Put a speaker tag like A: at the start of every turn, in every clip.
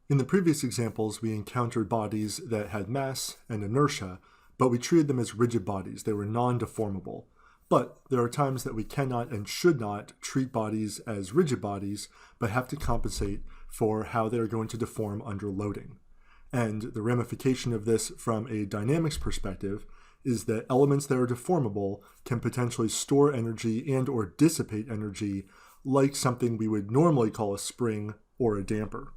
A: In the previous examples, we encountered bodies that had mass and inertia, but we treated them as rigid bodies. They were non-deformable. But there are times that we cannot and should not treat bodies as rigid bodies, but have to compensate for how they are going to deform under loading. And the ramification of this from a dynamics perspective is that elements that are deformable can potentially store energy and or dissipate energy like something we would normally call a spring or a damper.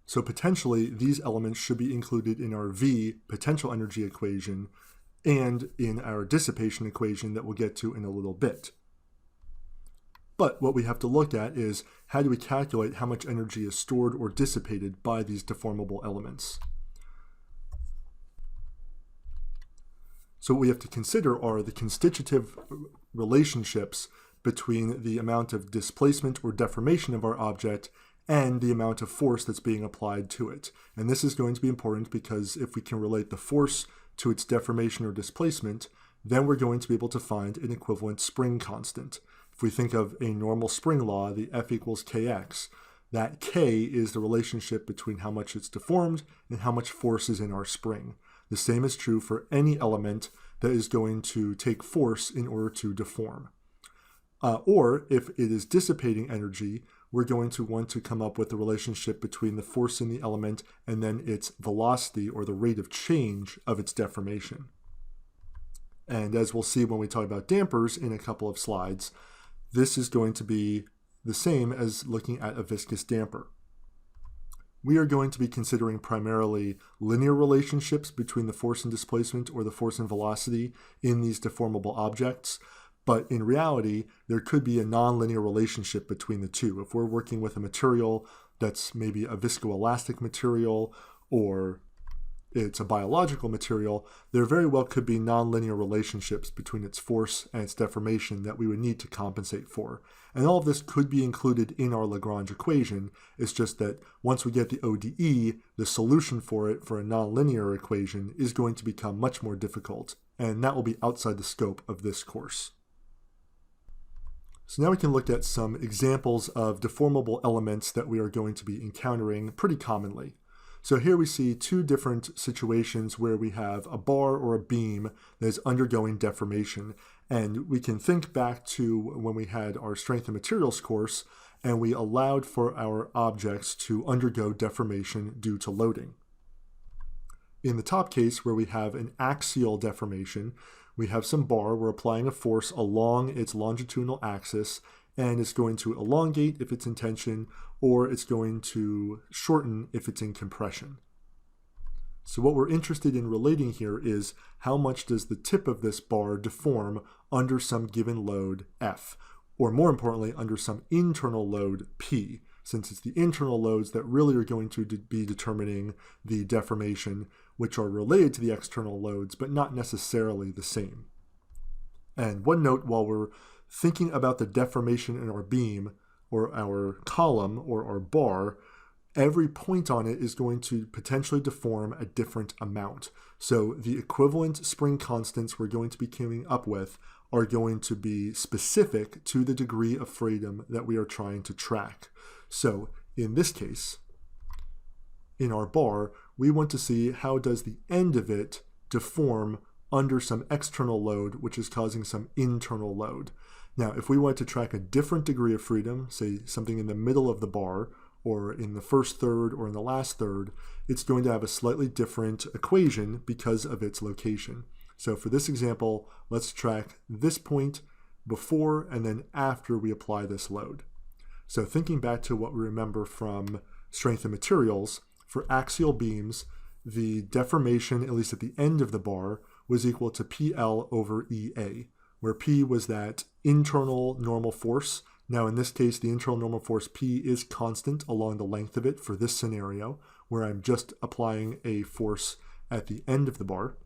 A: So potentially these elements should be included in our V potential energy equation and in our dissipation equation that we'll get to in a little bit. But what we have to look at is how do we calculate how much energy is stored or dissipated by these deformable elements. So what we have to consider are the constitutive relationships between the amount of displacement or deformation of our object and the amount of force that's being applied to it. And this is going to be important because if we can relate the force to its deformation or displacement, then we're going to be able to find an equivalent spring constant. If we think of a normal spring law, the F equals kx, that k is the relationship between how much it's deformed and how much force is in our spring. The same is true for any element that is going to take force in order to deform. Or if it is dissipating energy, we're going to want to come up with the relationship between the force in the element and then its velocity or the rate of change of its deformation. And as we'll see when we talk about dampers in a couple of slides, this is going to be the same as looking at a viscous damper. We are going to be considering primarily linear relationships between the force and displacement or the force and velocity in these deformable objects. But in reality, there could be a nonlinear relationship between the two. If we're working with a material that's maybe a viscoelastic material or it's a biological material, there very well could be nonlinear relationships between its force and its deformation that we would need to compensate for. And all of this could be included in our Lagrange equation. It's just that once we get the ODE, the solution for it for a nonlinear equation is going to become much more difficult. And that will be outside the scope of this course. So now we can look at some examples of deformable elements that we are going to be encountering pretty commonly. So here we see two different situations where we have a bar or a beam that is undergoing deformation. And we can think back to when we had our strength and materials course and we allowed for our objects to undergo deformation due to loading. In the top case where we have an axial deformation, we have some bar, we're applying a force along its longitudinal axis, and it's going to elongate if it's in tension, or it's going to shorten if it's in compression. So what we're interested in relating here is how much does the tip of this bar deform under some given load F, or more importantly, under some internal load P, since it's the internal loads that really are going to be determining the deformation, which are related to the external loads, but not necessarily the same. And one note while we're thinking about the deformation in our beam, or our column, or our bar, every point on it is going to potentially deform a different amount. So the equivalent spring constants we're going to be coming up with are going to be specific to the degree of freedom that we are trying to track. So in this case, in our bar, we want to see how does the end of it deform under some external load, which is causing some internal load. Now, if we want to track a different degree of freedom, say something in the middle of the bar, or in the first third, or in the last third, it's going to have a slightly different equation because of its location. So for this example, let's track this point before and then after we apply this load. So thinking back to what we remember from strength and materials, for axial beams, the deformation, at least at the end of the bar, was equal to PL over EA, where P was that internal normal force. Now in this case, the internal normal force P is constant along the length of it for this scenario, where I'm just applying a force at the end of the bar.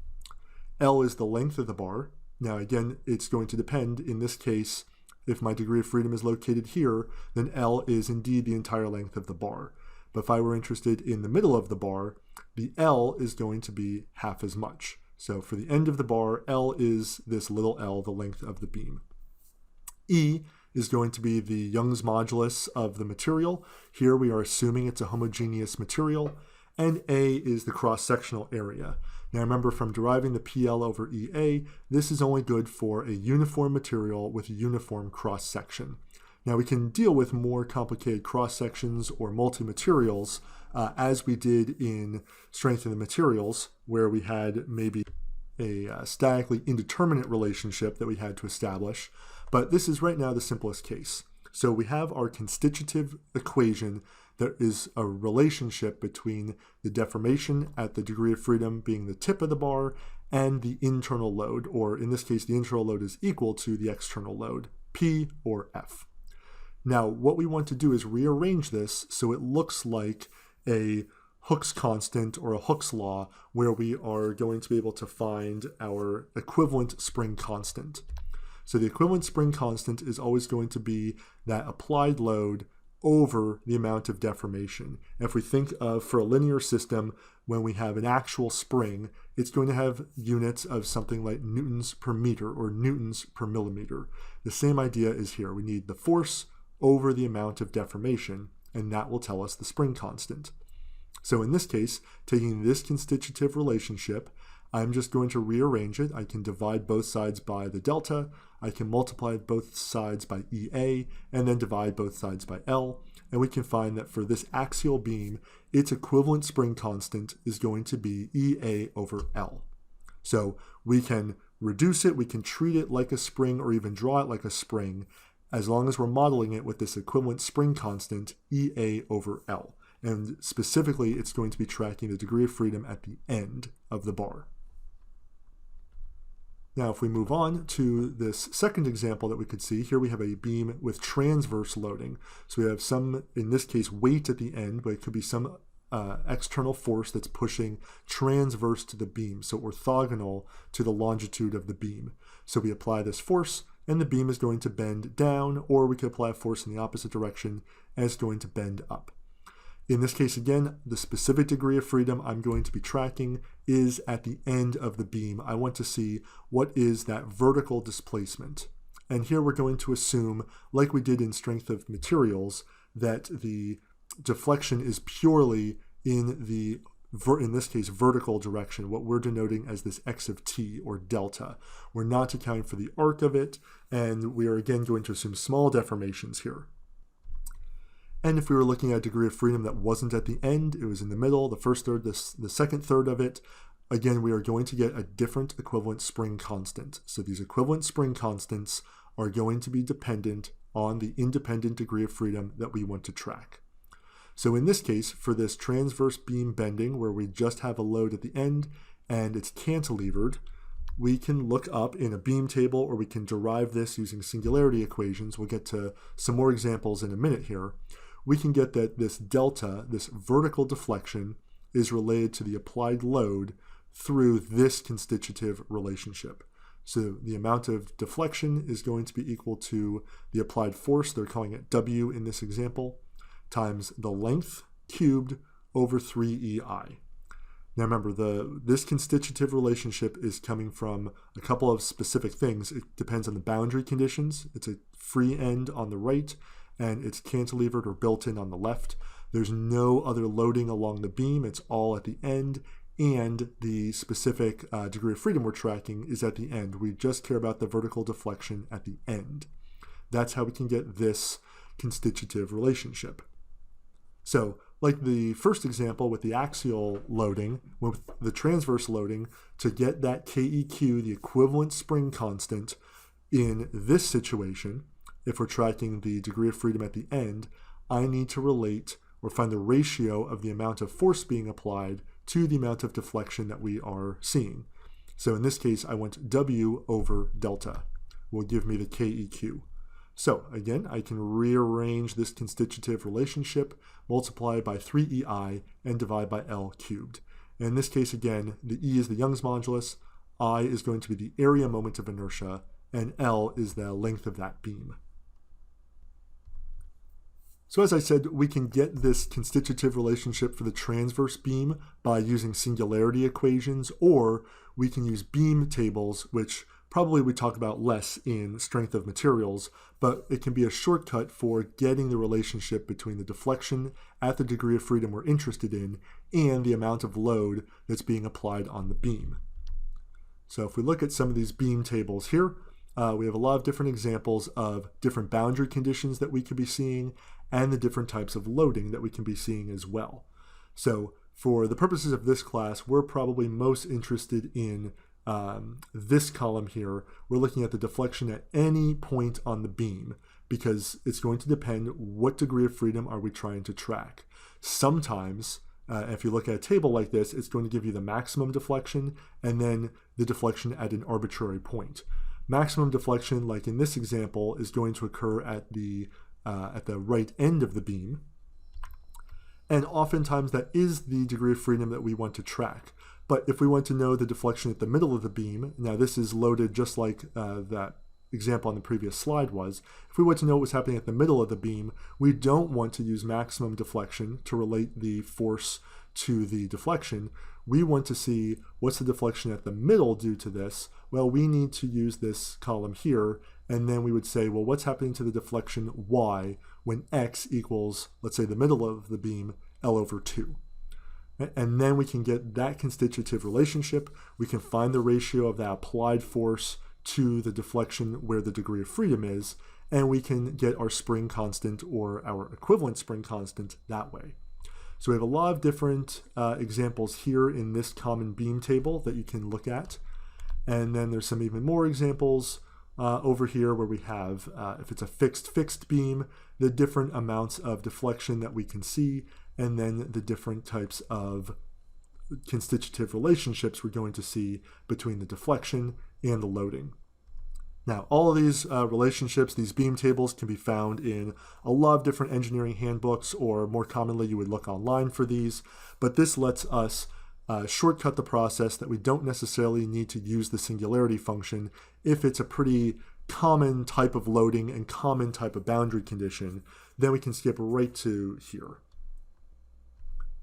A: L is the length of the bar. Now again, it's going to depend. In this case, if my degree of freedom is located here, then L is indeed the entire length of the bar. But if I were interested in the middle of the bar, the L is going to be half as much. So for the end of the bar, L is this little l, the length of the beam. E is going to be the Young's modulus of the material. Here we are assuming it's a homogeneous material. And A is the cross-sectional area. Now remember, from deriving the PL over EA, this is only good for a uniform material with a uniform cross-section. Now we can deal with more complicated cross-sections or multi-materials as we did in strength of the materials, where we had maybe a statically indeterminate relationship that we had to establish. But this is right now the simplest case. So we have our constitutive equation. There is a relationship between the deformation at the degree of freedom being the tip of the bar and the internal load, or in this case, the internal load is equal to the external load, P or F. Now, what we want to do is rearrange this so it looks like a Hooke's constant or a Hooke's law, where we are going to be able to find our equivalent spring constant. So the equivalent spring constant is always going to be that applied load over the amount of deformation. If we think of, for a linear system, when we have an actual spring, it's going to have units of something like newtons per meter or newtons per millimeter. The same idea is here. We need the force over the amount of deformation, and that will tell us the spring constant. So in this case, taking this constitutive relationship, I'm just going to rearrange it. I can divide both sides by the delta. I can multiply both sides by EA and then divide both sides by L. And we can find that for this axial beam, its equivalent spring constant is going to be EA over L. So we can reduce it, we can treat it like a spring or even draw it like a spring, as long as we're modeling it with this equivalent spring constant, EA over L. And specifically, it's going to be tracking the degree of freedom at the end of the bar. Now, if we move on to this second example that we could see, here we have a beam with transverse loading. So we have some, in this case, weight at the end, but it could be some external force that's pushing transverse to the beam, so orthogonal to the longitude of the beam. So we apply this force, and the beam is going to bend down, or we could apply a force in the opposite direction, and it's going to bend up. In this case, again, the specific degree of freedom I'm going to be tracking is at the end of the beam. I want to see what is that vertical displacement. And here we're going to assume, like we did in strength of materials, that the deflection is purely in the, in this case, vertical direction, what we're denoting as this x of t, or delta. We're not accounting for the arc of it, and we are again going to assume small deformations here. And if we were looking at a degree of freedom that wasn't at the end, it was in the middle, the first third, the second third of it, again, we are going to get a different equivalent spring constant. So these equivalent spring constants are going to be dependent on the independent degree of freedom that we want to track. So in this case, for this transverse beam bending, where we just have a load at the end and it's cantilevered, we can look up in a beam table, or we can derive this using singularity equations. We'll get to some more examples in a minute here. We can get that this delta, this vertical deflection, is related to the applied load through this constitutive relationship. So the amount of deflection is going to be equal to the applied force, they're calling it W in this example, times the length cubed over 3EI. Now remember, this constitutive relationship is coming from a couple of specific things. It depends on the boundary conditions. It's a free end on the right, and it's cantilevered or built in on the left. There's no other loading along the beam. It's all at the end, and the specific degree of freedom we're tracking is at the end. We just care about the vertical deflection at the end. That's how we can get this constitutive relationship. So, like the first example with the axial loading, with the transverse loading, to get that KEQ, the equivalent spring constant, in this situation, if we're tracking the degree of freedom at the end, I need to relate or find the ratio of the amount of force being applied to the amount of deflection that we are seeing. So in this case, I want W over delta will give me the KEQ. So again, I can rearrange this constitutive relationship, multiply by 3EI, and divide by L cubed. And in this case, again, the E is the Young's modulus, I is going to be the area moment of inertia, and L is the length of that beam. So as I said, we can get this constitutive relationship for the transverse beam by using singularity equations, or we can use beam tables, which probably we talk about less in strength of materials, but it can be a shortcut for getting the relationship between the deflection at the degree of freedom we're interested in and the amount of load that's being applied on the beam. So if we look at some of these beam tables here, we have a lot of different examples of different boundary conditions that we could be seeing and the different types of loading that we can be seeing as well. So for the purposes of this class, we're probably most interested in this column here. We're looking at the deflection at any point on the beam because it's going to depend what degree of freedom are we trying to track. Sometimes, if you look at a table like this, it's going to give you the maximum deflection and then the deflection at an arbitrary point. Maximum deflection, like in this example, is going to occur at the right end of the beam. And oftentimes that is the degree of freedom that we want to track. But if we want to know the deflection at the middle of the beam, now this is loaded just like that example on the previous slide was. If we want to know what was happening at the middle of the beam, we don't want to use maximum deflection to relate the force to the deflection. We want to see what's the deflection at the middle due to this. Well, we need to use this column here, and then we would say, well, what's happening to the deflection y when x equals, let's say, the middle of the beam, L over 2. And then we can get that constitutive relationship. We can find the ratio of that applied force to the deflection where the degree of freedom is, and we can get our spring constant or our equivalent spring constant that way. So we have a lot of different examples here in this common beam table that you can look at. And then there's some even more examples over here where we have, if it's a fixed beam, the different amounts of deflection that we can see, and then the different types of constitutive relationships we're going to see between the deflection and the loading. Now, all of these relationships, these beam tables, can be found in a lot of different engineering handbooks, or more commonly you would look online for these, but this lets us shortcut the process that we don't necessarily need to use the singularity function if it's a pretty common type of loading and common type of boundary condition. Then we can skip right to here.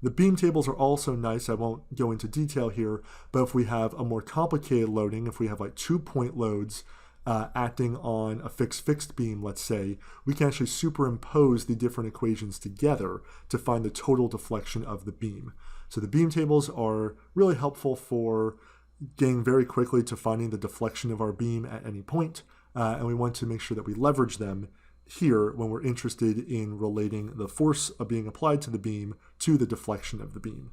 A: The beam tables are also nice. I won't go into detail here, but if we have a more complicated loading, if we have like 2-point loads acting on a fixed beam, let's say, we can actually superimpose the different equations together to find the total deflection of the beam. So the beam tables are really helpful for getting very quickly to finding the deflection of our beam at any point, and we want to make sure that we leverage them here when we're interested in relating the force of being applied to the beam to the deflection of the beam.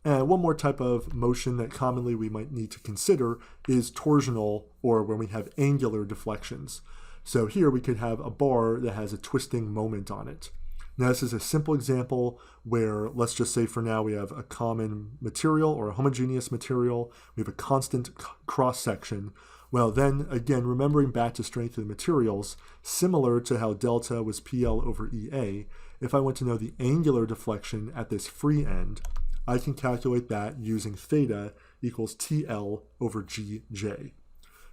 A: And one more type of motion that commonly we might need to consider is torsional, or when we have angular deflections. So here we could have a bar that has a twisting moment on it. Now this is a simple example where, let's just say for now, we have a common material or a homogeneous material. We have a constant cross section. Well, then again, remembering back to strength of the materials, similar to how delta was PL over EA, if I want to know the angular deflection at this free end, I can calculate that using theta equals TL over GJ.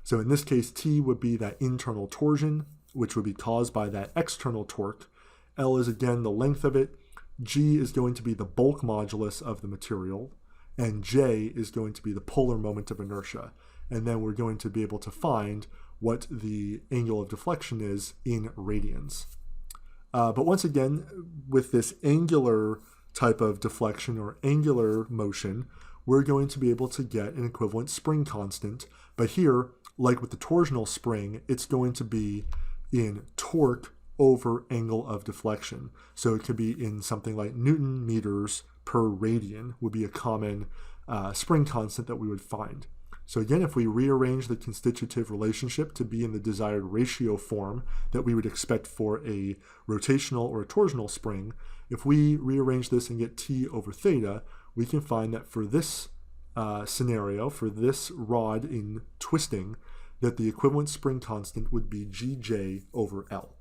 A: So in this case, T would be that internal torsion, which would be caused by that external torque. L is again the length of it. G is going to be the bulk modulus of the material. And J is going to be the polar moment of inertia. And then we're going to be able to find what the angle of deflection is in radians. But once again, with this angular type of deflection or angular motion, we're going to be able to get an equivalent spring constant. But here, like with the torsional spring, it's going to be in torque over angle of deflection. So it could be in something like Newton meters per radian would be a common spring constant that we would find. So again, if we rearrange the constitutive relationship to be in the desired ratio form that we would expect for a rotational or a torsional spring, if we rearrange this and get T over theta, we can find that for this scenario, for this rod in twisting, that the equivalent spring constant would be GJ over L.